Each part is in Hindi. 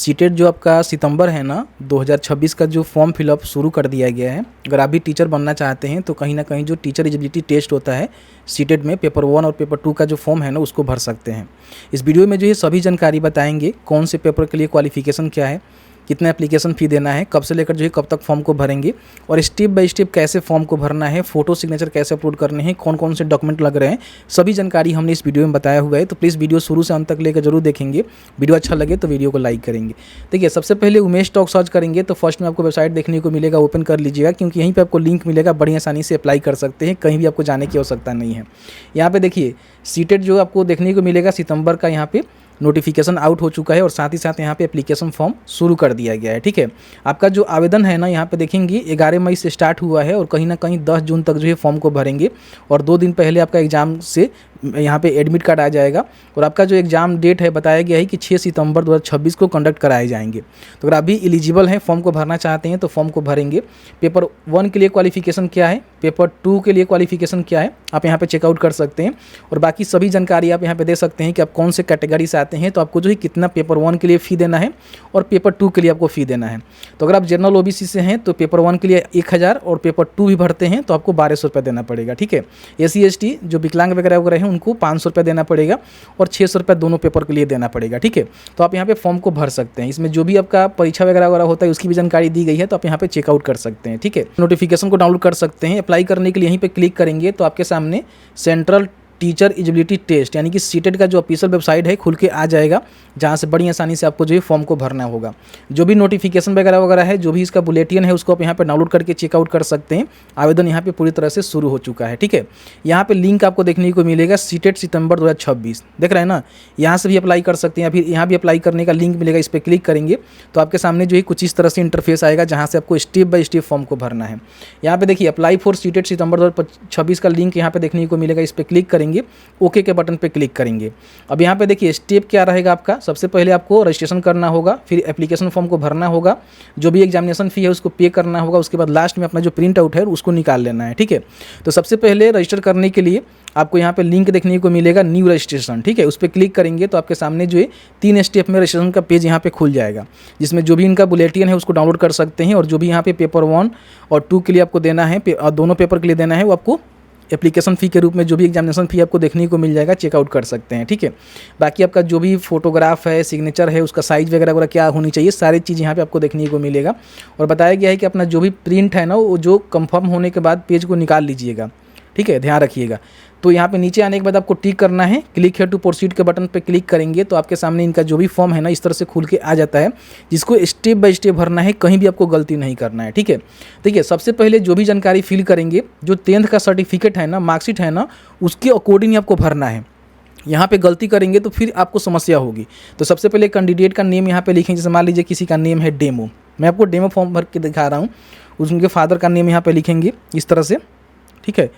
सीटेट जो आपका सितंबर है ना 2026 का जो फॉर्म फिलअप शुरू कर दिया गया है। अगर आप भी टीचर बनना चाहते हैं तो कहीं ना कहीं जो टीचर एलिजिबिलिटी टेस्ट होता है सीटेट में पेपर 1 और पेपर 2 का जो फॉर्म है ना उसको भर सकते हैं। इस वीडियो में जो है सभी जानकारी बताएंगे, कौन से पेपर के लिए क्वालिफिकेशन क्या है, कितना एप्लीकेशन फ़ी देना है, कब से लेकर जो है कब तक फॉर्म को भरेंगे और स्टेप बाय स्टेप कैसे फॉर्म को भरना है, फोटो सिग्नेचर कैसे अपलोड करने हैं, कौन कौन से डॉक्यूमेंट लग रहे हैं, सभी जानकारी हमने इस वीडियो में बताया हुआ है। तो प्लीज़ वीडियो शुरू से अंत तक लेकर जरूर देखेंगे। वीडियो अच्छा लगे तो वीडियो को लाइक करेंगे। देखिए, सबसे पहले उमेश टॉक सर्च करेंगे तो फर्स्ट में आपको वेबसाइट देखने को मिलेगा, ओपन कर लीजिएगा क्योंकि यहीं पर आपको लिंक मिलेगा, बड़ी आसानी से अप्लाई कर सकते हैं, कहीं भी आपको जाने की आवश्यकता नहीं है। यहाँ पर देखिए सीटेट जो आपको देखने को मिलेगा सितंबर का, यहाँ पे नोटिफिकेशन आउट हो चुका है और साथ ही साथ यहाँ पे एप्लीकेशन फॉर्म शुरू कर दिया गया है। ठीक है, आपका जो आवेदन है ना यहाँ पे देखेंगे 11 मई से स्टार्ट हुआ है और कहीं ना कहीं 10 जून तक जो है फॉर्म को भरेंगे और 2 दिन पहले आपका एग्ज़ाम से यहाँ पे एडमिट कार्ड आ जाएगा और आपका जो एग्ज़ाम डेट है बताया गया है कि 6 सितंबर 2026 को कंडक्ट कराए जाएंगे। तो अगर आप भी एलिजिबल हैं, फॉर्म को भरना चाहते हैं तो फॉर्म को भरेंगे। पेपर 1 के लिए क्वालिफिकेशन क्या है, पेपर 2 के लिए क्वालिफिकेशन क्या है, आप यहाँ पे चेकआउट कर सकते हैं और बाकी सभी जानकारी आप यहाँ पे दे सकते हैं कि आप कौन से कैटेगरी से आते हैं तो आपको जो है कितना पेपर 1 के लिए फ़ी देना है और पेपर 2 के लिए आपको फ़ी देना है। तो अगर आप जनरल ओबीसी से हैं तो पेपर 1 के लिए 1000 और पेपर 2 भी भरते हैं तो आपको 1200 रुपये देना पड़ेगा। ठीक है, SC ST जो विकलांग वगैरह वगैरह हैं उनको 500 रुपये देना पड़ेगा और 600 रुपये दोनों पेपर के लिए देना पड़ेगा। ठीक है, तो आप यहाँ पे फॉर्म को भर सकते हैं। इसमें जो भी आपका परीक्षा वगैरह वगैरह होता है उसकी भी जानकारी दी गई है, तो आप यहाँ पे चेकआउट कर सकते हैं। ठीक है, नोटिफिकेशन को डाउनलोड कर सकते हैं। अप्लाई करने के लिए यहीं पे क्लिक करेंगे तो आपके सामने सेंट्रल टीचर एलिजिबिलिटी टेस्ट यानी कि सीटेट का जो ऑफिशियल वेबसाइट है खुल के आ जाएगा, जहाँ से बड़ी आसानी से आपको जो है फॉर्म को भरना होगा। जो भी नोटिफिकेशन वगैरह वगैरह है, जो भी इसका बुलेटिन है उसको आप यहाँ पे डाउनलोड करके चेकआउट कर सकते हैं। आवेदन यहाँ पे पूरी तरह से शुरू हो चुका है। ठीक है, यहाँ पे लिंक आपको देखने को मिलेगा सीटेट सितंबर 2026, देख रहे हैं ना, यहाँ से भी अप्लाई कर सकते हैं। फिर यहाँ भी अप्लाई करने का लिंक मिलेगा, इस पर क्लिक करेंगे तो आपके सामने जो है कुछ इस तरह से इंटरफेस आएगा जहाँ से आपको स्टेप बाय स्टेप फॉर्म को भरना है। यहाँ पे देखिए अप्लाई फॉर सीटेट सितंबर 2026 का लिंक यहाँ पे देखने को मिलेगा, इस पर क्लिक करेंगे, ओके के बटन पे क्लिक करेंगे। अब यहाँ पे देखिए स्टेप क्या रहेगा आपका, सबसे पहले आपको रजिस्ट्रेशन करना होगा, फिर एप्लीकेशन फॉर्म को भरना होगा, जो भी एग्जामिनेशन फी है उसको पे करना होगा, उसके बाद लास्ट में अपना जो प्रिंट आउट है उसको निकाल लेना है। ठीक है, तो सबसे पहले रजिस्टर करने के लिए आपको यहाँ पे लिंक देखने को मिलेगा न्यू रजिस्ट्रेशन। ठीक है, उस पर क्लिक करेंगे तो आपके सामने जो है 3 स्टेप में रजिस्ट्रेशन का पेज यहाँ पे खुल जाएगा, जिसमें जो भी इनका बुलेटिन है उसको डाउनलोड कर सकते हैं और जो भी यहाँ पे पेपर 1 और 2 के लिए आपको देना है और दोनों पेपर के लिए देना है वो आपको एप्लीकेशन फ़ी के रूप में जो भी एग्जामिनेशन फ़ी आपको देखने को मिल जाएगा, चेकआउट कर सकते हैं। ठीक है, बाकी आपका जो भी फोटोग्राफ है, सिग्नेचर है, उसका साइज़ वगैरह वगैरह क्या होनी चाहिए, सारी चीज़ यहाँ पे आपको देखने को मिलेगा और बताया गया है कि अपना जो भी प्रिंट है ना वो जो कंफर्म होने के बाद पेज को निकाल लीजिएगा। ठीक है, ध्यान रखिएगा। तो यहाँ पे नीचे आने के बाद आपको टिक करना है, क्लिक है टू प्रोसीड के बटन पे क्लिक करेंगे तो आपके सामने इनका जो भी फॉर्म है ना इस तरह से खुल के आ जाता है, जिसको स्टेप बाय स्टेप भरना है, कहीं भी आपको गलती नहीं करना है। ठीक है, देखिए सबसे पहले जो भी जानकारी फिल करेंगे, जो 10th का सर्टिफिकेट है ना, मार्कशीट है ना, उसके अकॉर्डिंग आपको भरना है। यहाँ पे गलती करेंगे तो फिर आपको समस्या होगी। तो सबसे पहले कैंडिडेट का नेम यहाँ पे लिखेंगे, जैसे मान लीजिए किसी का नेम है डेमो, मैं आपको डेमो फॉर्म भर के दिखा रहा हूँ, उनके फादर का नेम यहाँ पे लिखेंगे इस तरह से। ठीक है,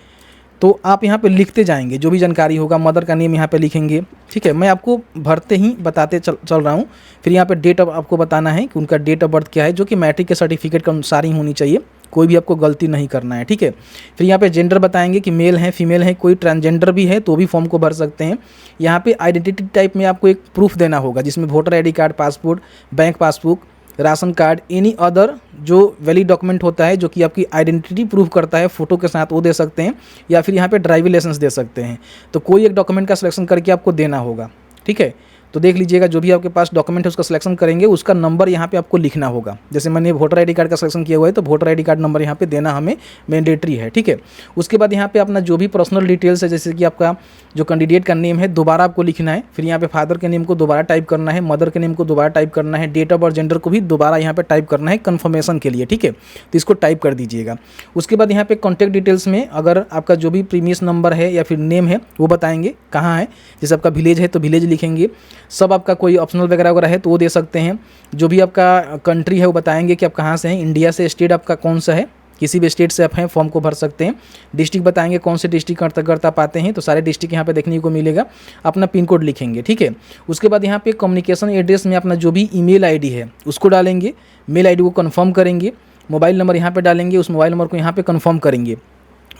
तो आप यहाँ पे लिखते जाएंगे जो भी जानकारी होगा, मदर का नेम यहाँ पे लिखेंगे। ठीक है, मैं आपको भरते ही बताते चल रहा हूँ। फिर यहाँ पे डेट ऑफ आपको बताना है कि उनका डेट ऑफ बर्थ क्या है, जो कि मैट्रिक के सर्टिफिकेट के अनुसार ही होनी चाहिए, कोई भी आपको गलती नहीं करना है। ठीक है, फिर यहाँ पे जेंडर बताएंगे कि मेल है फीमेल है, कोई ट्रांसजेंडर भी है तो भी फॉर्म को भर सकते हैं। यहाँ पे आइडेंटिटी टाइप में आपको एक प्रूफ देना होगा, जिसमें voter ID card, passport, bank passbook, ration card, any other जो वैलिड डॉक्यूमेंट होता है जो कि आपकी आइडेंटिटी प्रूव करता है फोटो के साथ, वो दे सकते हैं या फिर यहाँ पे ड्राइविंग लाइसेंस दे सकते हैं। तो कोई एक डॉक्यूमेंट का सिलेक्शन करके आपको देना होगा। ठीक है, तो देख लीजिएगा जो भी आपके पास डॉक्यूमेंट है उसका सिलेक्शन करेंगे, उसका नंबर यहाँ पे आपको लिखना होगा। जैसे मैंने वोटर ID कार्ड का सिलेक्शन किया हुआ है तो वोटर ID कार्ड नंबर यहाँ पे देना हमें मैंडेटरी है। ठीक है, उसके बाद यहाँ पे अपना जो भी पर्सनल डिटेल्स है, जैसे कि आपका जो कैंडिडेट का नेम है दोबारा आपको लिखना है, फिर यहाँ पे फादर के नेम को दोबारा टाइप करना है, मदर के नेम को दोबारा टाइप करना है, डेट ऑफ बर्थ जेंडर को भी दोबारा यहाँ पे टाइप करना है कन्फर्मेशन के लिए। ठीक है, तो इसको टाइप कर दीजिएगा। उसके बाद यहाँ पे कॉन्टैक्ट डिटेल्स में अगर आपका जो भी प्रीमियस नंबर है या फिर नेम है वो बताएंगे कहाँ है, जैसे आपका विलेज है तो विलेज लिखेंगे, सब आपका कोई ऑप्शनल वगैरह वगैरह है तो वो दे सकते हैं। जो भी आपका कंट्री है वो बताएंगे कि आप कहाँ से हैं, इंडिया से, स्टेट आपका कौन सा है, किसी भी स्टेट से आप हैं फॉर्म को भर सकते हैं। डिस्ट्रिक्ट बताएंगे कौन से डिस्ट्रिक्ट अंतर्गत आप आते हैं, तो सारे डिस्ट्रिक्ट यहाँ पे देखने को मिलेगा। अपना पिन कोड लिखेंगे। ठीक है, उसके बाद यहाँ पे कम्युनिकेशन एड्रेस में अपना जो भी ईमेल ID है उसको डालेंगे, मेल ID को कन्फर्म करेंगे, मोबाइल नंबर यहाँ पे डालेंगे, उस मोबाइल नंबर को यहाँ पे कन्फर्म करेंगे।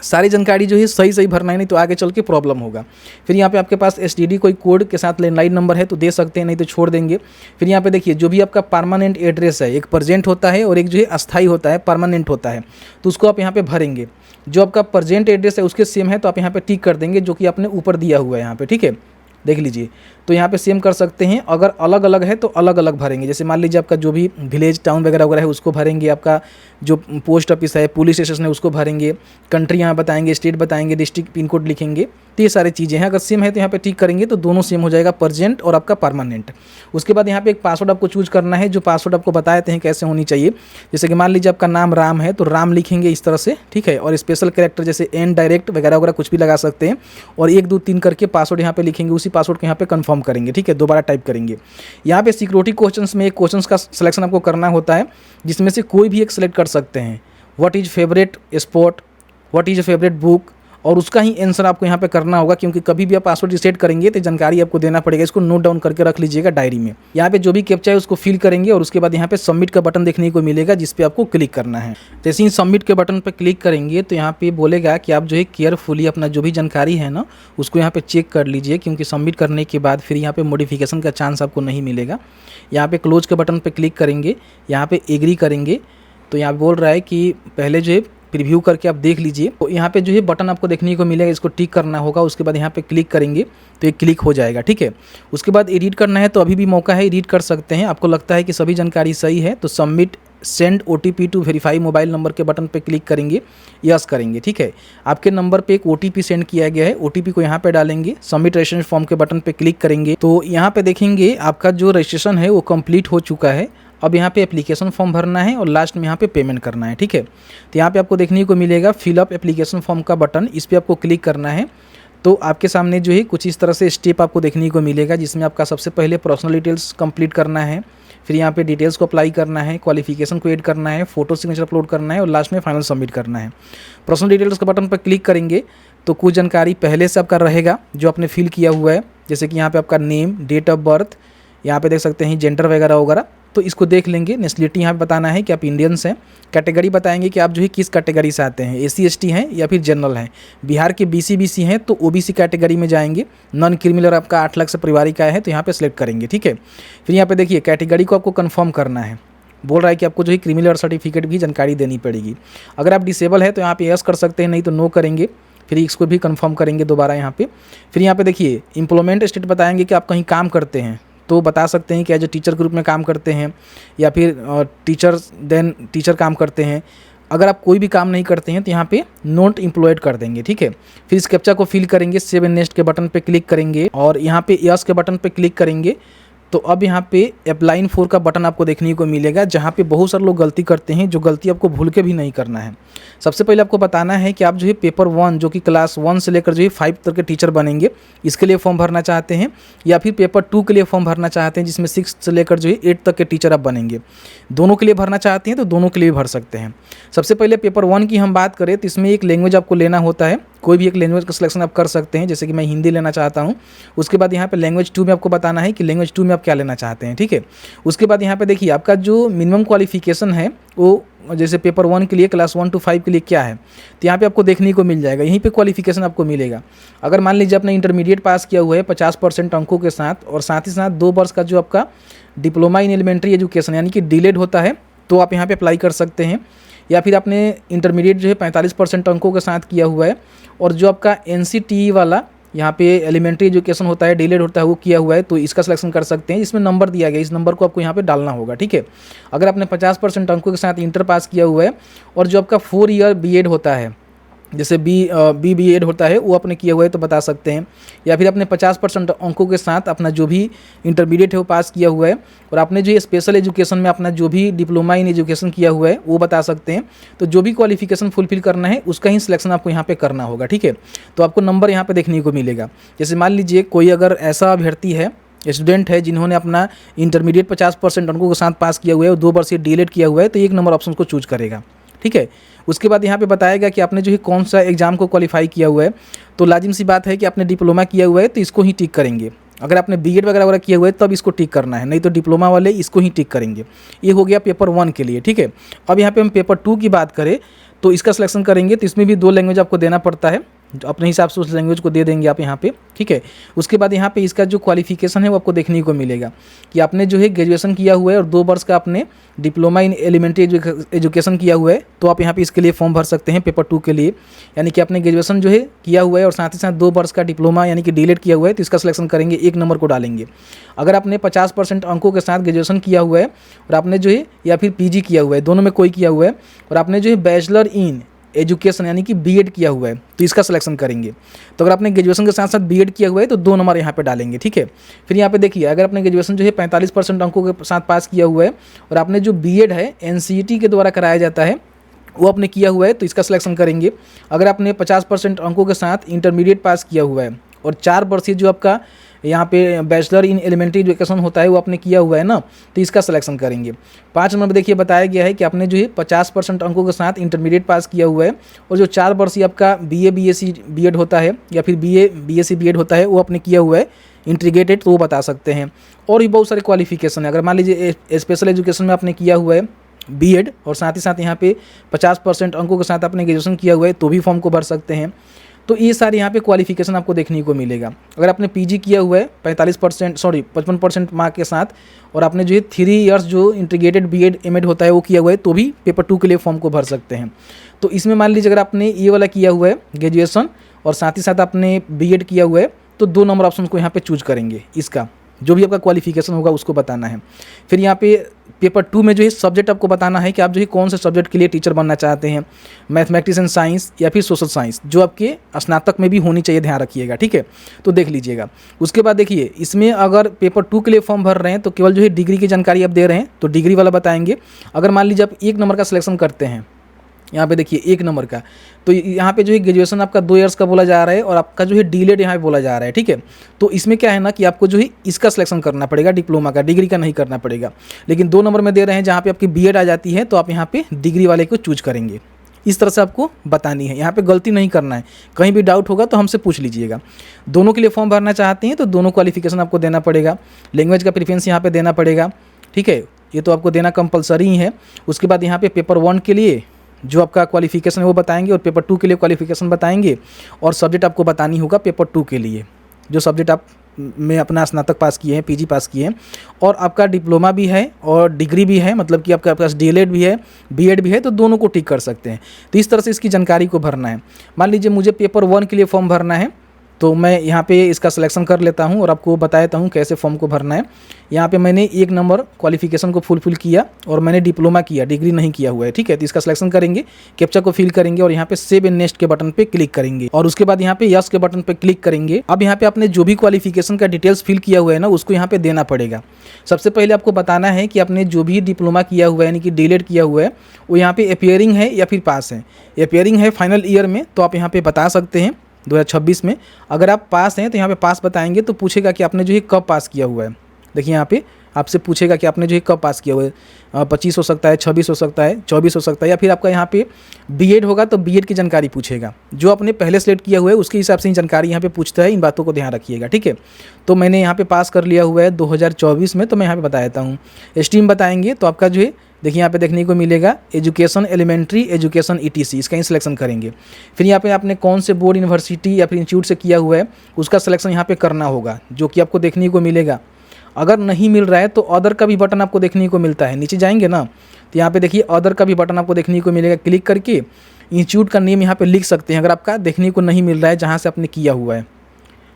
सारी जानकारी जो है सही सही भरना है, नहीं तो आगे चल के प्रॉब्लम होगा। फिर यहाँ पे आपके पास एसटीडी कोई कोड के साथ लैंडलाइन नंबर है तो दे सकते हैं, नहीं तो छोड़ देंगे। फिर यहाँ पे देखिए जो भी आपका परमानेंट एड्रेस है, एक प्रेजेंट होता है और एक जो है अस्थाई होता है, परमानेंट होता है, तो उसको आप यहाँ पे भरेंगे। जो आपका प्रेजेंट एड्रेस है उसके सेम है तो आप यहाँ पे टिक कर देंगे, जो कि आपने ऊपर दिया हुआ है यहाँ पे, ठीक है, देख लीजिए। तो यहाँ पे सेम कर सकते हैं। अगर अलग अलग है तो अलग अलग भरेंगे। जैसे मान लीजिए आपका जो भी विलेज टाउन वगैरह वगैरह है उसको भरेंगे, आपका जो पोस्ट ऑफिस है, पुलिस स्टेशन है उसको भरेंगे, कंट्री यहाँ बताएंगे, स्टेट बताएंगे, डिस्ट्रिक्ट पिन कोड लिखेंगे। तो ये सारी चीज़ें हैं। अगर सेम है तो यहाँ पे टिक करेंगे तो दोनों सेम हो जाएगा, प्रेजेंट और आपका परमानेंट। उसके बाद यहाँ पे एक पासवर्ड आपको चूज करना है, जो पासवर्ड आपको बताए थे कैसे होनी चाहिए। जैसे कि मान लीजिए आपका नाम राम है तो राम लिखेंगे इस तरह से, ठीक है, और स्पेशल कैरेक्टर जैसे एन डायरेक्ट वगैरह वगैरह कुछ भी लगा सकते हैं, और 1 2 3 करके पासवर्ड यहाँ पे लिखेंगे। उसी पासवर्ड को यहाँ पे कंफर्म करेंगे, ठीक है, दोबारा टाइप करेंगे। यहाँ पे सिक्योरिटी क्वेश्चंस में एक क्वेश्चंस का सिलेक्शन आपको करना होता है, जिसमें से कोई भी एक सिलेक्ट कर सकते हैं। What is favourite sport, what is favourite book, और उसका ही आंसर आपको यहाँ पे करना होगा, क्योंकि कभी भी आप पासवर्ड रिसेट करेंगे तो जानकारी आपको देना पड़ेगा। इसको नोट डाउन करके रख लीजिएगा डायरी में। यहाँ पे जो भी कैप्चा है उसको फिल करेंगे और उसके बाद यहाँ पे सबमिट का बटन देखने को मिलेगा, जिस पे आपको क्लिक करना है। जैसे ही सबमिट के बटन पर क्लिक करेंगे तो यहाँ पे बोलेगा कि आप जो है केयरफुली अपना जो भी जानकारी है ना उसको यहाँ पे चेक कर लीजिए, क्योंकि सबमिट करने के बाद फिर यहाँ पे मॉडिफिकेशन का चांस आपको नहीं मिलेगा। यहाँ पे क्लोज के बटन पर क्लिक करेंगे, यहाँ पे एग्री करेंगे। तो यहाँ बोल रहा है कि पहले जो है प्रीव्यू करके आप देख लीजिए। तो यहाँ पे जो है बटन आपको देखने को मिलेगा, इसको टिक करना होगा। उसके बाद यहाँ पे क्लिक करेंगे तो ये क्लिक हो जाएगा, ठीक है। उसके बाद एडिट करना है तो अभी भी मौका है, एडिट कर सकते हैं। आपको लगता है कि सभी जानकारी सही है तो submit send OTP to verify mobile number के बटन पे क्लिक करेंगे, यस करेंगे, ठीक है। आपके नंबर पे एक OTP सेंड किया गया है, OTP को यहाँ पे डालेंगे। सबमिट रजिस्ट्रेशन फॉर्म के बटन पे क्लिक करेंगे तो यहाँ पे देखेंगे आपका जो रजिस्ट्रेशन है वो कंप्लीट हो चुका है। अब यहाँ पे एप्लीकेशन फॉर्म भरना है और लास्ट में यहाँ पे पेमेंट करना है, ठीक है। तो यहाँ पे आपको देखने को मिलेगा फिलअप एप्लीकेशन फॉर्म का बटन, इस पर आपको क्लिक करना है। तो आपके सामने जो है कुछ इस तरह से स्टेप आपको देखने को मिलेगा, जिसमें आपका सबसे पहले पर्सनल डिटेल्स कंप्लीट करना है, फिर यहाँ पे डिटेल्स को अप्लाई करना है, क्वालिफिकेशन को ऐड करना है, फोटो सिग्नेचर अपलोड करना है और लास्ट में फाइनल सबमिट करना है। पर्सनल डिटेल्स के बटन पर क्लिक करेंगे तो कुछ जानकारी पहले से आपका रहेगा जो आपने फिल किया हुआ है, जैसे कि यहाँ पे आपका नेम, डेट ऑफ बर्थ, यहाँ पे देख सकते हैं जेंडर वगैरह वगैरह, तो इसको देख लेंगे। नेशनलिटी यहाँ पे बताना है कि आप इंडियंस हैं। कैटेगरी बताएंगे कि आप जो है किस कैटेगरी से आते हैं, SC ST हैं या फिर जनरल हैं। बिहार के BC हैं तो OBC कैटेगरी में जाएंगे। नॉन क्रिमिनल आपका 8 लाख से पारिवारिक आय है तो यहाँ पे सिलेक्ट करेंगे, ठीक है। फिर यहाँ पे देखिए कैटेगरी को आपको कन्फर्म करना है। बोल रहा है कि आपको जो है क्रिमिनल सर्टिफिकेट भी जानकारी देनी पड़ेगी। अगर आप डिसेबल है तो यहाँ पे यस कर सकते हैं, नहीं तो नो करेंगे। फिर इसको भी कन्फर्म करेंगे दोबारा यहाँ पे। फिर यहाँ पे देखिए एम्प्लॉयमेंट स्टेट बताएंगे कि आप कहीं काम करते हैं तो बता सकते हैं कि एज ए टीचर ग्रुप में काम करते हैं या फिर टीचर काम करते हैं। अगर आप कोई भी काम नहीं करते हैं तो यहाँ पे नॉट एम्प्लॉयड कर देंगे, ठीक है। फिर इस कैप्चा को फिल करेंगे, सेव एंड नेक्स्ट के बटन पे क्लिक करेंगे और यहाँ पे यस के बटन पे क्लिक करेंगे। तो अब यहाँ पे अप्लाइन फॉर का बटन आपको देखने को मिलेगा, जहाँ पे बहुत सारे लोग गलती करते हैं, जो गलती आपको भूल के भी नहीं करना है। सबसे पहले आपको बताना है कि आप जो है पेपर 1 जो कि क्लास 1 से लेकर जो है 5 तक के टीचर बनेंगे, इसके लिए फॉर्म भरना चाहते हैं, या फिर पेपर 2 के लिए फॉर्म भरना चाहते हैं जिसमें 6 से लेकर जो है 8 तक के टीचर आप बनेंगे। दोनों के लिए भरना चाहते हैं तो दोनों के लिए भर सकते हैं। सबसे पहले पेपर 1 की हम बात करें तो इसमें एक लैंग्वेज आपको लेना होता है, कोई भी एक लैंग्वेज का सिलेक्शन आप कर सकते हैं, जैसे कि मैं हिंदी लेना चाहता हूँ। उसके बाद यहाँ पे लैंग्वेज 2 में आपको बताना है कि लैंग्वेज 2 में आप क्या लेना चाहते हैं, ठीक है। उसके बाद यहाँ पे देखिए आपका जो मिनिमम क्वालिफिकेशन है वो जैसे पेपर 1 के लिए क्लास 1 to 5 के लिए क्या है, तो यहाँ पे आपको देखने को मिल जाएगा। यहीं पे क्वालिफिकेशन आपको मिलेगा। अगर मान लीजिए आपने इंटरमीडिएट पास किया हुआ है 50% अंकों के साथ, और साथ ही साथ 2 वर्ष का जो आपका डिप्लोमा इन एलिमेंट्री एजुकेशन यानी कि डीलेड होता है, तो आप यहाँ पे अप्लाई कर सकते हैं। या फिर आपने इंटरमीडिएट जो है 45% अंकों के साथ किया हुआ है, और जो आपका NCTE वाला यहाँ पे एलिमेंट्री एजुकेशन होता है, डीलेड होता है, वो किया हुआ है, तो इसका सिलेक्शन कर सकते हैं। इसमें नंबर दिया गया, इस नंबर को आपको यहाँ पे डालना होगा, ठीक है। अगर आपने 50% अंकों के साथ इंटर पास किया हुआ है, और जो आपका 4 ईयर BEd होता है, जैसे BEd होता है, वो आपने किया हुआ है तो बता सकते हैं। या फिर आपने 50% अंकों के साथ अपना जो भी इंटरमीडिएट है वो पास किया हुआ है, और आपने जो स्पेशल एजुकेशन में अपना जो भी डिप्लोमा इन एजुकेशन किया हुआ है वो बता सकते हैं। तो जो भी क्वालिफिकेशन फुलफिल करना है उसका ही सिलेक्शन आपको यहाँ पे करना होगा, ठीक है। तो आपको नंबर यहाँ पे देखने को मिलेगा। जैसे मान लीजिए कोई अगर ऐसा अभ्यर्थी है, स्टूडेंट है, जिन्होंने अपना इंटरमीडिएट 50% अंकों के साथ पास किया हुआ है और 2 वर्ष डीलेड किया हुआ है, तो 1 नंबर ऑप्शन को चूज करेगा, ठीक है। उसके बाद यहाँ पे बताएगा कि आपने जो है कौन सा एग्जाम को क्वालिफाई किया हुआ है। तो लाजिम सी बात है कि आपने डिप्लोमा किया हुआ है तो इसको ही टिक करेंगे। अगर आपने बीएड वगैरह वगैरह किया हुआ है तब इसको टिक करना है, नहीं तो डिप्लोमा वाले इसको ही टिक करेंगे। ये हो गया पेपर 1 के लिए, ठीक है। अब यहाँ पे हम पेपर 2 की बात करें तो इसका सिलेक्शन करेंगे तो इसमें भी 2 लैंग्वेज आपको देना पड़ता है, अपने हिसाब से उस लैंग्वेज को दे देंगे आप यहाँ पे, ठीक है। उसके बाद यहाँ पे इसका जो क्वालिफिकेशन है वो आपको देखने को मिलेगा कि आपने जो है ग्रेजुएशन किया हुआ है और 2 वर्ष का आपने डिप्लोमा इन एलिमेंट्री एजुकेशन किया हुआ है, तो आप यहाँ पे इसके लिए फॉर्म भर सकते हैं पेपर 2 के लिए। यानी कि आपने ग्रेजुएशन जो है किया हुआ है और साथ ही साथ 2 वर्ष का डिप्लोमा यानी कि डीलेट किया हुआ है, तो इसका सिलेक्शन करेंगे, 1 नंबर को डालेंगे। अगर आपने 50% अंकों के साथ ग्रेजुएशन किया हुआ है और आपने जो है या फिर पीजी किया हुआ है, दोनों में कोई किया हुआ है, और आपने जो है बैचलर इन एजुकेशन यानी कि बीएड किया हुआ है, तो इसका सिलेक्शन करेंगे। तो अगर आपने ग्रेजुएशन के साथ साथ बीएड किया हुआ है तो 2 नंबर यहाँ पे डालेंगे, ठीक है। फिर यहाँ पे देखिए, अगर आपने ग्रेजुएशन जो है 45% अंकों के साथ पास किया हुआ है और आपने जो बीएड है एनसीईटी के द्वारा कराया जाता है वो आपने किया हुआ है, तो इसका सिलेक्शन करेंगे। अगर आपने 50% अंकों के साथ इंटरमीडिएट पास किया हुआ है और 4 वर्षीय जो आपका यहाँ पे बैचलर इन एलिमेंट्री एजुकेशन होता है वो आपने किया हुआ है ना, तो इसका सिलेक्शन करेंगे। 5 नंबर में देखिए बताया गया है कि आपने जो है 50% अंकों के साथ इंटरमीडिएट पास किया हुआ है और जो 4 वर्षीय आपका बीए बीएससी बीएड होता है या फिर बीए बीएससी बीएड होता है वो आपने किया हुआ है इंटीग्रेटेड, तो वो बता सकते हैं। और भी बहुत सारे क्वालिफिकेशन है, अगर मान लीजिए स्पेशल एजुकेशन में आपने किया हुआ है बीएड और साथ ही साथ यहाँ पे 50% अंकों के साथ आपने ग्रेजुएशन किया हुआ है तो भी फॉर्म को भर सकते हैं। तो ये सारे यहाँ पे क्वालिफिकेशन आपको देखने को मिलेगा। अगर आपने पीजी किया हुआ है 55% मार्क के साथ और आपने जो है 3 इयर्स जो इंटीग्रेटेड बीएड एमएड होता है वो किया हुआ है तो भी पेपर 2 के लिए फॉर्म को भर सकते हैं। तो इसमें मान लीजिए अगर आपने ये वाला किया हुआ है ग्रेजुएशन और साथ ही साथ आपने बीएड किया हुआ है तो 2 नंबर ऑप्शन को यहाँ पे चूज करेंगे, इसका जो भी आपका क्वालिफिकेशन होगा उसको बताना है। फिर यहाँ पे पेपर 2 में जो है सब्जेक्ट आपको बताना है कि आप जो है कौन से सब्जेक्ट के लिए टीचर बनना चाहते हैं, मैथमेटिक्स एंड साइंस या फिर सोशल साइंस, जो आपके स्नातक में भी होनी चाहिए, ध्यान रखिएगा, ठीक है। तो देख लीजिएगा। उसके बाद देखिए, इसमें अगर पेपर 2 के लिए फॉर्म भर रहे हैं तो केवल जो है डिग्री की जानकारी आप दे रहे हैं तो डिग्री वाला बताएंगे। अगर मान लीजिए आप 1 नंबर का सिलेक्शन करते हैं, यहाँ पे देखिए 1 नंबर का, तो यहाँ पे जो है ग्रेजुएशन आपका 2 इयर्स का बोला जा रहा है और आपका जो है डीलेड यहाँ पे बोला जा रहा है, ठीक है। तो इसमें क्या है ना कि आपको जो है इसका सिलेक्शन करना पड़ेगा, डिप्लोमा का, डिग्री का नहीं करना पड़ेगा। लेकिन 2 नंबर में दे रहे हैं जहाँ पे आपकी बीएड आ जाती है तो आप यहाँ पे डिग्री वाले को चूज करेंगे। इस तरह से आपको बतानी है, यहाँ पे गलती नहीं करना है। कहीं भी डाउट होगा तो हमसे पूछ लीजिएगा। दोनों के लिए फॉर्म भरना चाहते हैं तो दोनों क्वालिफिकेशन आपको देना पड़ेगा। लैंग्वेज का प्रेफरेंस यहाँ पे देना पड़ेगा, ठीक है, ये तो आपको देना कंपलसरी ही है। उसके बाद यहाँ पे पेपर 1 के लिए जो आपका क्वालिफिकेशन है वो बताएंगे और पेपर 2 के लिए क्वालिफिकेशन बताएंगे और सब्जेक्ट आपको बतानी होगा पेपर 2 के लिए, जो सब्जेक्ट आप में अपना स्नातक पास किए हैं, पीजी पास किए हैं और आपका डिप्लोमा भी है और डिग्री भी है, मतलब कि आपका पास डीएलएड भी है, बीएड भी है, तो दोनों को टिक कर सकते हैं। तो इस तरह से इसकी जानकारी को भरना है। मान लीजिए मुझे पेपर 1 के लिए फॉर्म भरना है तो मैं यहाँ पे इसका सिलेक्शन कर लेता हूँ और आपको बता देता हूँ कैसे फॉर्म को भरना है। यहाँ पे मैंने 1 नंबर क्वालिफिकेशन को फुलफिल किया और मैंने डिप्लोमा किया, डिग्री नहीं किया हुआ है, ठीक है। तो इसका सिलेक्शन करेंगे, कैप्चा को फिल करेंगे और यहाँ पे सेव एंड नेक्स्ट के बटन पे क्लिक करेंगे और उसके बाद यहाँ पे यस के बटन पे क्लिक करेंगे। अब यहाँ पे आपने जो भी क्वालिफिकेशन का डिटेल्स फिल किया हुआ है ना उसको यहाँ पे देना पड़ेगा। सबसे पहले आपको बताना है कि आपने जो भी डिप्लोमा किया हुआ है यानी कि डीलेड किया हुआ है वो यहाँ पे अपियरिंग है या फिर पास है। अपियरिंग है फाइनल ईयर में तो आप यहाँ पे बता सकते हैं 2026 में। अगर आप पास हैं तो यहाँ पे पास बताएंगे तो पूछेगा कि आपने जो है कब पास किया हुआ है। देखिए यहाँ पे आपसे पूछेगा कि आपने जो है कब पास किया हुआ है, 25 हो सकता है, 26 हो सकता है, 24 हो सकता है, या फिर आपका यहाँ पे बीएड होगा तो बीएड की जानकारी पूछेगा। जो आपने पहले सेलेक्ट किया हुआ है उसके हिसाब से ही जानकारी यहाँ पे पूछता है। इन बातों को ध्यान रखिएगा, ठीक है। तो मैंने यहाँ पे पास कर लिया हुआ है 2024 में, तो मैं यहाँ पे बता देता हूँ। स्ट्रीम बताएंगे तो आपका जो है देखिए यहाँ पे देखने को मिलेगा एजुकेशन एलिमेंट्री एजुकेशन ईटीसी, इसका ही सिलेक्शन करेंगे। फिर यहाँ पे आपने कौन से बोर्ड, यूनिवर्सिटी या फिर इंस्टीट्यूट से किया हुआ है उसका सिलेक्शन यहाँ पे करना होगा, जो कि आपको देखने को मिलेगा। अगर नहीं मिल रहा है तो अदर का भी बटन आपको देखने को मिलता है, नीचे जाएंगे ना तो यहाँ पे देखिए अदर का भी बटन आपको देखने को मिलेगा। क्लिक करके इंस्टीट्यूट का नेम यहाँ पे लिख सकते हैं अगर आपका देखने को नहीं मिल रहा है जहाँ से आपने किया हुआ है।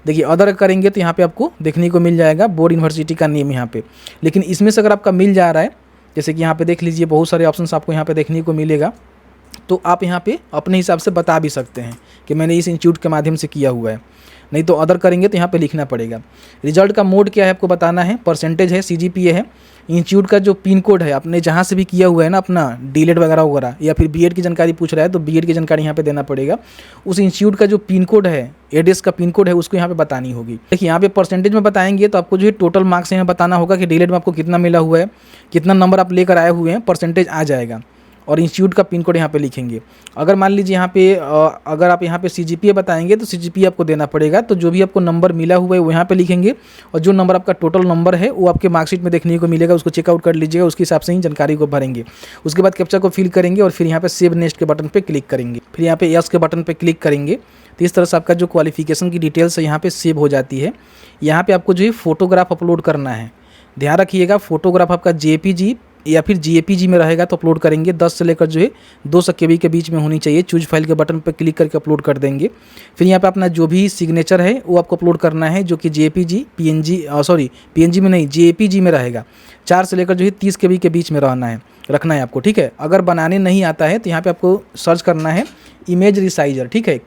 देखिए अदर करेंगे तो यहाँ पे आपको देखने को मिल जाएगा बोर्ड, यूनिवर्सिटी का नेम यहाँ पे। लेकिन इसमें से अगर आपका मिल जा रहा है, जैसे कि यहाँ पे देख लीजिए बहुत सारे ऑप्शंस आपको यहाँ पे देखने को मिलेगा, तो आप यहाँ पे अपने हिसाब से बता भी सकते हैं कि मैंने इस इंस्टीट्यूट के माध्यम से किया हुआ है। नहीं तो अदर करेंगे तो यहाँ पे लिखना पड़ेगा। रिजल्ट का मोड क्या है आपको बताना है, परसेंटेज है, सीजीपीए है, इंस्टीट्यूट का जो पिन कोड है आपने जहाँ से भी किया हुआ है ना अपना डीलेड वगैरह वगैरह, या फिर बीएड की जानकारी पूछ रहा है तो बीएड की जानकारी यहाँ पे देना पड़ेगा। उस इंस्टीट्यूट का जो पिन कोड है, एड्रेस का पिन कोड है, उसको यहाँ पे बतानी होगी। देखिए यहाँ पे परसेंटेज में बताएंगे तो आपको जो है टोटल मार्क्स यहाँ बताना होगा कि डीलेड में आपको कितना मिला हुआ है, कितना नंबर आप लेकर आए हुए हैं, परसेंटेज आ जाएगा। और इंस्टीट्यूट का पिन कोड यहाँ पे लिखेंगे। अगर मान लीजिए यहाँ पे अगर आप यहाँ पे CGPA बताएंगे तो CGPA आपको देना पड़ेगा, तो जो भी आपको नंबर मिला हुआ है वो यहाँ पे लिखेंगे, और जो नंबर आपका टोटल नंबर है वो आपके मार्कशीट में देखने को मिलेगा, उसको चेकआउट कर लीजिएगा, उसके हिसाब से ही जानकारी को भरेंगे। उसके बाद कैप्चा को फिल करेंगे और फिर यहाँ पे सेव नेक्स्ट के बटन पर क्लिक करेंगे, फिर यहाँ पे यस के बटन पर क्लिक करेंगे। तो इस तरह से आपका जो क्वालिफिकेशन की डिटेल्स है यहाँ पे सेव हो जाती है। यहाँ पे आपको जो है फोटोग्राफ अपलोड करना है, ध्यान रखिएगा फोटोग्राफ आपका JPG या फिर JPG में रहेगा तो अपलोड करेंगे, 10 से लेकर जो है 200 KB के बीच में होनी चाहिए। चूज फाइल के बटन पर क्लिक करके अपलोड कर देंगे। फिर यहाँ पे अपना जो भी सिग्नेचर है वो आपको अपलोड करना है, जो कि PNG में नहीं JPG में रहेगा। 4 से लेकर जो है 30 KB के बीच में रखना है आपको, ठीक है। अगर बनाने नहीं आता है तो यहाँ पे आपको सर्च करना है इमेज रिसाइजर, ठीक है,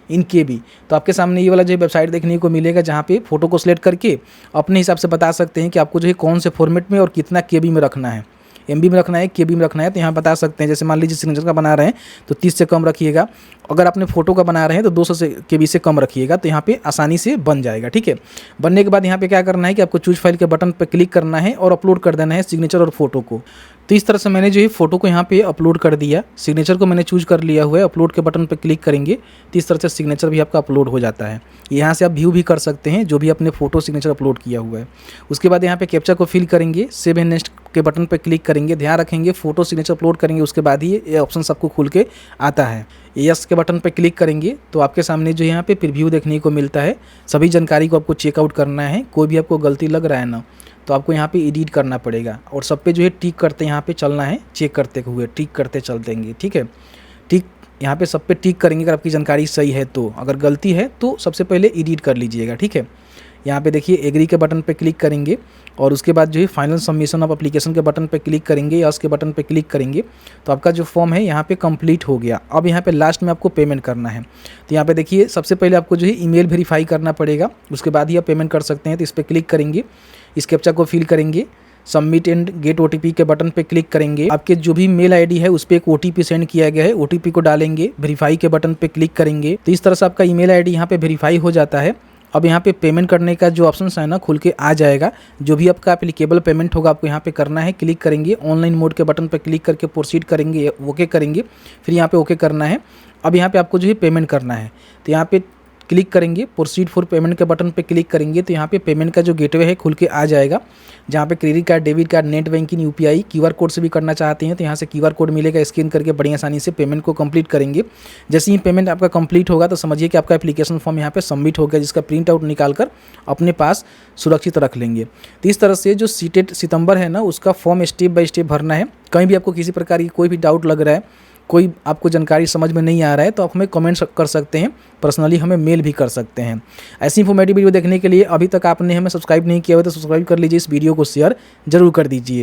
इन KB। तो आपके सामने ये वाला जो वेबसाइट देखने को मिलेगा, जहाँ पे फोटो को सिलेक्ट करके अपने हिसाब से बता सकते हैं कि आपको जो है कौन से फॉर्मेट में और कितना KB में रखना है, MB में रखना है, KB में रखना है। तो यहाँ बता सकते हैं, जैसे मान लीजिए सिग्नेचर का बना रहे हैं तो 30 से कम रखिएगा, अगर आपने फोटो का बना रहे हैं तो 200 KB से कम रखिएगा, तो यहाँ पे आसानी से बन जाएगा, ठीक है। बनने के बाद यहाँ पे क्या करना है कि आपको चूज फाइल के बटन पर क्लिक करना है और अपलोड कर देना है सिग्नेचर और फोटो को। तो इस तरह से मैंने जो है फोटो को यहाँ पे अपलोड कर दिया, सिग्नेचर को मैंने चूज कर लिया हुआ है, अपलोड के बटन पर क्लिक करेंगे तो इस तरह से सिग्नेचर भी आपका अपलोड हो जाता है। यहाँ से आप व्यू भी कर सकते हैं जो भी आपने फोटो सिग्नेचर अपलोड किया हुआ है। उसके बाद यहाँ पे कैप्चा को फिल करेंगे, सेव एंड नेक्स्ट के बटन पर क्लिक करेंगे, ध्यान रखेंगे फोटो सिग्नेचर अपलोड करेंगे, उसके बाद ही ये ऑप्शन आपको खुल के आता है। यस के बटन पर क्लिक करेंगे तो आपके सामने जो यहाँ पे प्रीव्यू देखने को मिलता है। सभी जानकारी को आपको चेकआउट करना है, कोई भी आपको गलती लग रहा है ना तो आपको यहाँ पे एडिट करना पड़ेगा, और सब पे जो है टिक करते यहाँ पे चलना है, चेक करते हुए टिक करते चल देंगे, ठीक है। टिक यहाँ पे सब पे टिक करेंगे अगर आपकी जानकारी सही है तो, अगर गलती है तो सबसे पहले एडिट कर लीजिएगा, ठीक है। यहाँ पे देखिए एग्री के बटन पे क्लिक करेंगे और उसके बाद जो है फाइनल सबमिशन ऑफ एप्लीकेशन के बटन पे क्लिक करेंगे या उसके बटन पे क्लिक करेंगे तो आपका जो फॉर्म है यहाँ पे कंप्लीट हो गया। अब यहाँ पे लास्ट में आपको पेमेंट करना है, तो यहाँ पे देखिए सबसे पहले आपको जो है ईमेल वेरीफाई करना पड़ेगा, उसके बाद ही आप पेमेंट कर सकते हैं। तो इस पर क्लिक करेंगे, इस कैप्चा को फिल करेंगे, सबमिट एंड गेट OTP के बटन पे क्लिक करेंगे। आपके जो भी मेल ID है उस पर एक OTP सेंड किया गया है, OTP को डालेंगे, वेरीफाई के बटन पे क्लिक करेंगे। तो इस तरह से आपका ईमेल ID यहाँ पे वेरीफाई हो जाता है। अब यहाँ पे पेमेंट करने का जो ऑप्शन है ना खुल के आ जाएगा, जो भी आपका एप्लीकेबल पेमेंट होगा आपको यहाँ पे करना है। क्लिक करेंगे, ऑनलाइन मोड के बटन पे क्लिक करके प्रोसीड करेंगे, ओके करेंगे, फिर यहाँ पे ओके करना है। अब यहाँ पे आपको जो है पेमेंट करना है, तो यहाँ पे क्लिक करेंगे, प्रोसीड फॉर पेमेंट के बटन पे क्लिक करेंगे तो यहाँ पे पेमेंट का जो गेटवे है खुल के आ जाएगा, जहाँ पे credit card, debit card, net banking, UPI, QR code से भी करना चाहते हैं तो यहाँ से QR कोड मिलेगा, स्कैन करके बड़ी आसानी से पेमेंट को कंप्लीट करेंगे। जैसे ही पेमेंट आपका कंप्लीट होगा तो समझिए कि आपका एप्लीकेशन फॉर्म यहाँ पे सबमिट हो गया, जिसका प्रिंट आउट निकाल कर अपने पास सुरक्षित रख लेंगे। तो इस तरह से जो सीटेट सितंबर है ना उसका फॉर्म स्टेप बाय स्टेप भरना है। कहीं भी आपको किसी प्रकार की कोई भी डाउट लग रहा है, कोई आपको जानकारी समझ में नहीं आ रहा है तो आप हमें कमेंट कर सकते हैं, पर्सनली हमें मेल भी कर सकते हैं। ऐसी इन्फॉर्मेटिव वीडियो देखने के लिए अभी तक आपने हमें सब्सक्राइब नहीं किया हुआ तो सब्सक्राइब कर लीजिए, इस वीडियो को शेयर जरूर कर दीजिए।